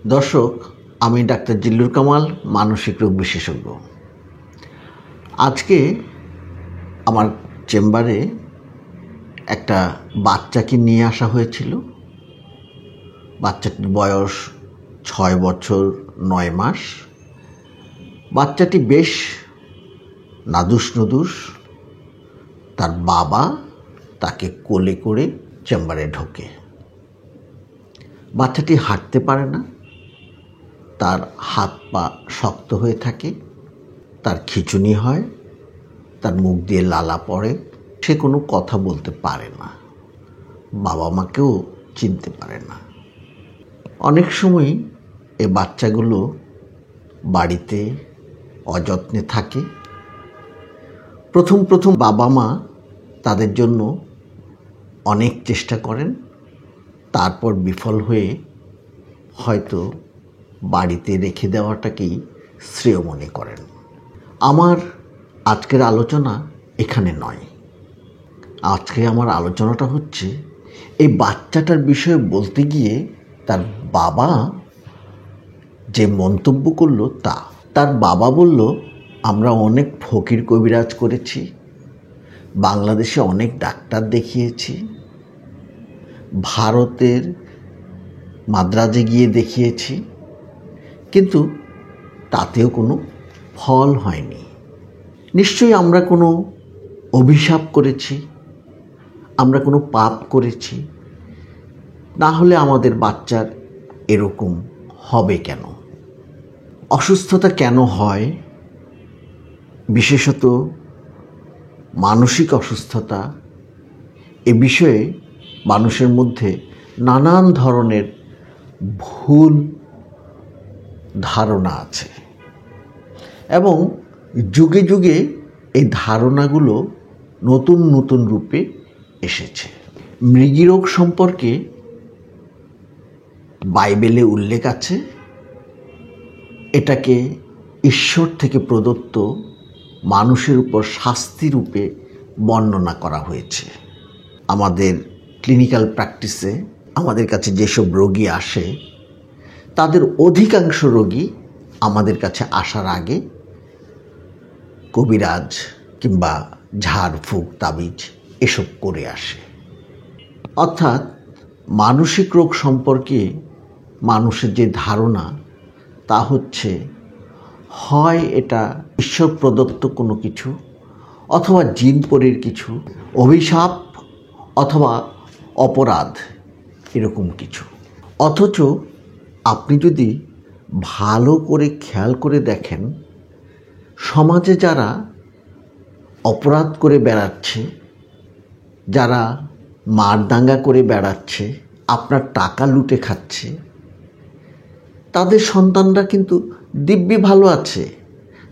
দর্শক, আমি ডাক্তার জিল্লুর কামাল, মানসিক রোগ বিশেষজ্ঞ। আজকে আমার চেম্বারে একটা বাচ্চাকে নিয়ে আসা হয়েছিল। বাচ্চাটির বয়স 6 বছর 9 মাস। বাচ্চাটি বেশ নাদুস নুদুস। তার বাবা তাকে কোলে করে চেম্বারে ঢোকে। বাচ্চাটি হাঁটতে পারে না, তার হাত পা শক্ত হয়ে থাকে, তার খিঁচুনি হয়, তার মুখ দিয়ে লালা পড়ে, সে কোনো কথা বলতে পারে না, বাবা মাকেও চিনতে পারে না। অনেক সময় এই বাচ্চাগুলো বাড়িতে অযত্নে থাকে। প্রথম বাবা মা তাদের জন্য অনেক চেষ্টা করেন, তারপর বিফল হয়ে হয়তো বাড়িতে রেখে দেওয়াটাকেই শ্রেয় মনে করেন। আমার আজকের আলোচনা এখানে নয়। আজকে আমার আলোচনাটা হচ্ছে এই বাচ্চাটার বিষয়ে বলতে গিয়ে তার বাবা যে মন্তব্য করলো তার বাবা বলল, আমরা অনেক ফকির কবিরাজ করেছি, বাংলাদেশে অনেক ডাক্তার দেখিয়েছি, ভারতের মাদ্রাজে গিয়ে দেখিয়েছি, কিন্তু তাতেও কোনো ফল হয়নি। নিশ্চয়ই আমরা কোনো অভিশাপ করেছি, আমরা কোনো পাপ করেছি, না হলে আমাদের বাচ্চার এরকম হবে কেন? অসুস্থতা কেন হয়, বিশেষত মানসিক অসুস্থতা, এ বিষয়ে মানুষের মধ্যে নানান ধরনের ভুল ধারণা আছে এবং যুগে যুগে এই ধারণাগুলো নতুন নতুন রূপে এসেছে। মৃগীরোগ সম্পর্কে বাইবেলে উল্লেখ আছে। এটাকে ঈশ্বর থেকে প্রদত্ত মানুষের উপর শাস্তি রূপে বর্ণনা করা হয়েছে। আমাদের ক্লিনিক্যাল প্র্যাকটিসে আমাদের কাছে যেসব রোগী আসে, তাদের অধিকাংশ রোগী আমাদের কাছে আসার আগে কবিরাজ কিংবা ঝাড়ফুঁক তাবিজ এসব করে আসে। অর্থাৎ মানসিক রোগ সম্পর্কে মানুষের যে ধারণা, তা হচ্ছে হয় এটা ঈশ্বর প্রদত্ত কোনো কিছু, অথবা জিনপরির কিছু, অভিশাপ অথবা অপরাধ, এরকম কিছু। অথচ আপনি যদি ভালো করে খেয়াল করে দেখেন, সমাজে যারা অপরাধ করে বেড়াচ্ছে, যারা মারদাঙ্গা করে বেড়াচ্ছে, আপনার টাকা লুটে খাচ্ছে, তাদের সন্তানরা কিন্তু দিব্যি ভালো আছে,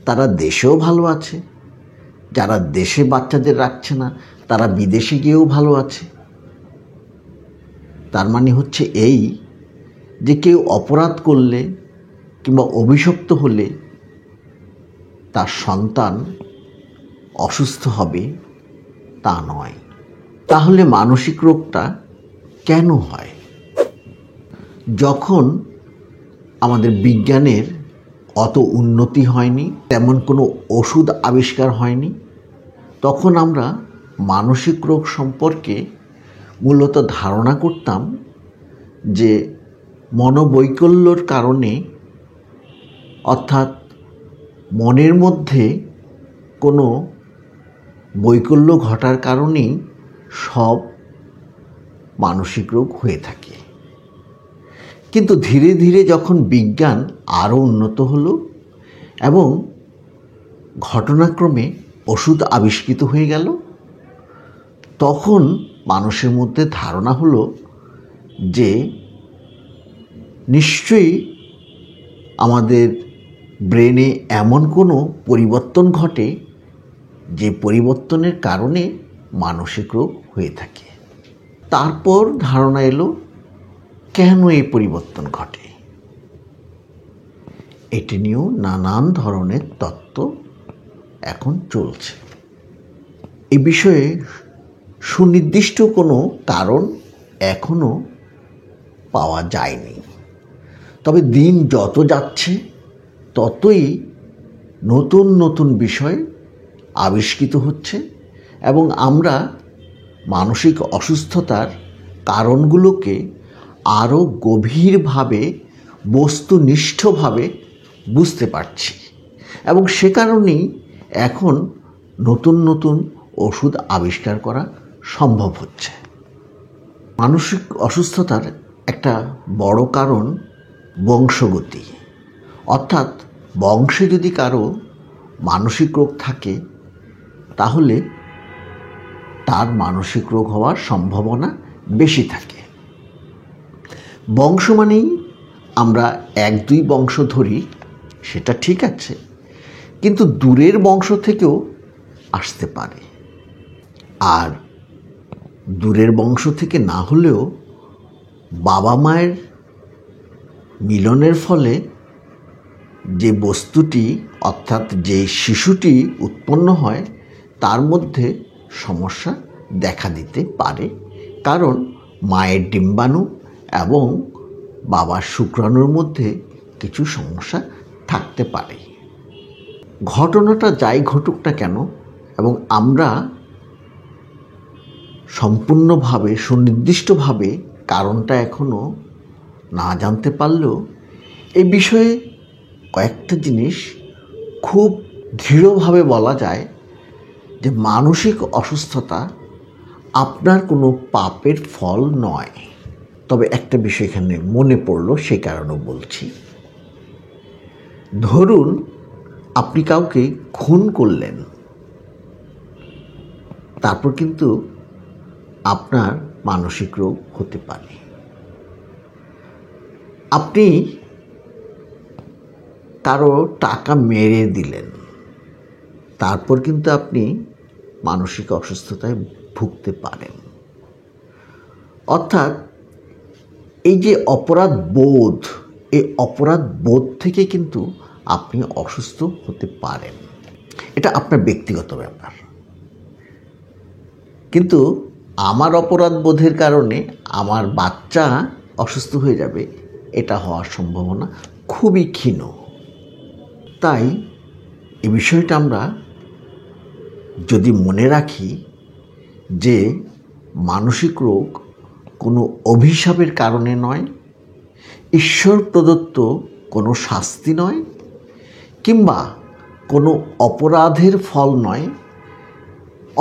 তারা দেশেও ভালো আছে। যারা দেশে বাচ্চাদের রাখছে না, তারা বিদেশে গিয়েও ভালো আছে। তার মানে হচ্ছে এই যে কেউ অপরাধ করলে কিংবা অভিশপ্ত হলে তার সন্তান অসুস্থ হবে তা নয়। তাহলে মানসিক রোগটা কেন হয়? যখন আমাদের বিজ্ঞানের অত উন্নতি হয়নি, তেমন কোনো ওষুধ আবিষ্কার হয়নি, তখন আমরা মানসিক রোগ সম্পর্কে মূলত ধারণা করতাম যে মনোবৈকল্যর কারণে, অর্থাৎ মনের মধ্যে কোনো বৈকল্য ঘটার কারণেই সব মানসিক রোগ হয়ে থাকে। কিন্তু ধীরে ধীরে যখন বিজ্ঞান আরও উন্নত হলো এবং ঘটনাক্রমে ওষুধ আবিষ্কৃত হয়ে গেল, তখন মানুষের মধ্যে ধারণা হলো যে নিশ্চয়ই আমাদের ব্রেনে এমন কোনো পরিবর্তন ঘটে যে পরিবর্তনের কারণে মানসিক রোগ হয়ে থাকে। তারপর ধারণা এলো কেন এই পরিবর্তন ঘটে। এটি নিয়েও নানান ধরনের তত্ত্ব এখন চলছে। এ বিষয়ে সুনির্দিষ্ট কোনো কারণ এখনো পাওয়া যায়নি। তবে দিন যত যাচ্ছে ততই নতুন নতুন বিষয় আবিষ্কৃত হচ্ছে এবং আমরা মানসিক অসুস্থতার কারণগুলোকে আরও গভীরভাবে বস্তুনিষ্ঠভাবে বুঝতে পারছি এবং সে কারণেই এখন নতুন নতুন ওষুধ আবিষ্কার করা সম্ভব হচ্ছে। মানসিক অসুস্থতার একটা বড় কারণ বংশগতি, অর্থাৎ বংশে যদি কারো মানসিক রোগ থাকে তাহলে তার মানসিক রোগ হওয়ার সম্ভাবনা বেশি থাকে। বংশ মানেই আমরা 1-2 বংশ ধরি, সেটা ঠিক আছে, কিন্তু দূরের বংশ থেকেও আসতে পারে। আর দূরের বংশ থেকে না হলেও বাবা মায়ের মিলনের ফলে যে বস্তুটি অর্থাৎ যে শিশুটি উৎপন্ন হয় তার মধ্যে সমস্যা দেখা দিতে পারে, কারণ মায়ের ডিম্বাণু এবং বাবার শুক্রাণুর মধ্যে কিছু সমস্যা থাকতে পারে। ঘটনাটা যাই ঘটুক না কেন এবং আমরা সম্পূর্ণভাবে সুনির্দিষ্টভাবে কারণটা এখনও না জানতে পারলেও এই বিষয়ে কয়েকটা জিনিস খুব দৃঢ়ভাবে বলা যায় যে মানসিক অসুস্থতা আপনার কোনো পাপের ফল নয়। তবে একটা বিষয় এখানে মনে পড়লো, সেই কারণেও বলছি। ধরুন আপনি কাউকে খুন করলেন, তারপর কিন্তু আপনার মানসিক রোগ হতে পারে। আপনি কারো টাকা মেরে দিলেন, তারপর কিন্তু আপনি মানসিক অসুস্থতায় ভুগতে পারেন। অর্থাৎ এই যে অপরাধ বোধ, এই অপরাধ বোধ থেকে কিন্তু আপনি অসুস্থ হতে পারেন, এটা আপনার ব্যক্তিগত ব্যাপার। কিন্তু আমার অপরাধ বোধের কারণে আমার বাচ্চা অসুস্থ হয়ে যাবে, এটা হওয়ার সম্ভাবনা খুবই ক্ষীণ। তাই এই বিষয়টা আমরা যদি মনে রাখি যে মানসিক রোগ কোনো অভিশাপের কারণে নয়, ঈশ্বর প্রদত্ত কোনো শাস্তি নয়, কিংবা কোনো অপরাধের ফল নয়,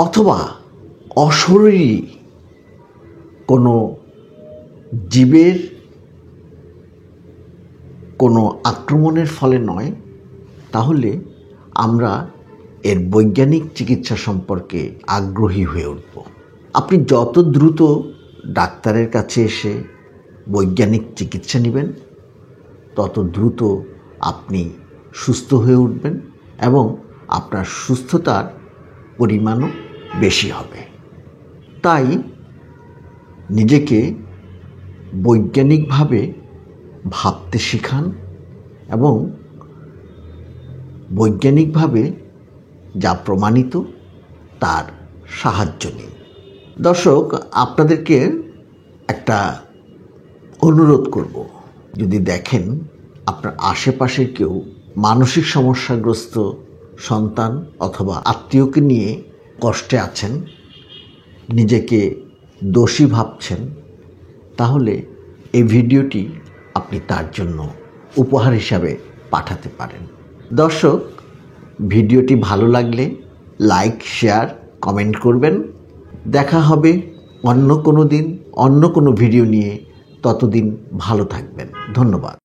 অথবা অশরীরী কোনো জীবের কোনো আক্রমণের ফলে নয়, তাহলে আমরা এর বৈজ্ঞানিক চিকিৎসা সম্পর্কে আগ্রহী হয়ে উঠব। আপনি যত দ্রুত ডাক্তারের কাছে এসে বৈজ্ঞানিক চিকিৎসা নেবেন, তত দ্রুত আপনি সুস্থ হয়ে উঠবেন এবং আপনার সুস্থতার পরিমাণও বেশি হবে। তাই নিজেকে বৈজ্ঞানিকভাবে ভাবতে শেখান এবং বৈজ্ঞানিকভাবে যা প্রমাণিত তার সাহায্য নিন। দর্শক, আপনাদেরকে একটা অনুরোধ করব, যদি দেখেন আপনার আশেপাশের কেউ মানসিক সমস্যাগ্রস্ত সন্তান অথবা আত্মীয়কে নিয়ে কষ্টে আছেন, নিজেকে দোষী ভাবছেন, তাহলে এই ভিডিওটি আপনি তার জন্য উপহার হিসাবে পাঠাতে পারেন। দর্শক, ভিডিওটি ভালো লাগলে লাইক, শেয়ার, কমেন্ট করবেন। দেখা হবে অন্য কোনো দিন অন্য কোনো ভিডিও নিয়ে। ততদিন ভালো থাকবেন। ধন্যবাদ।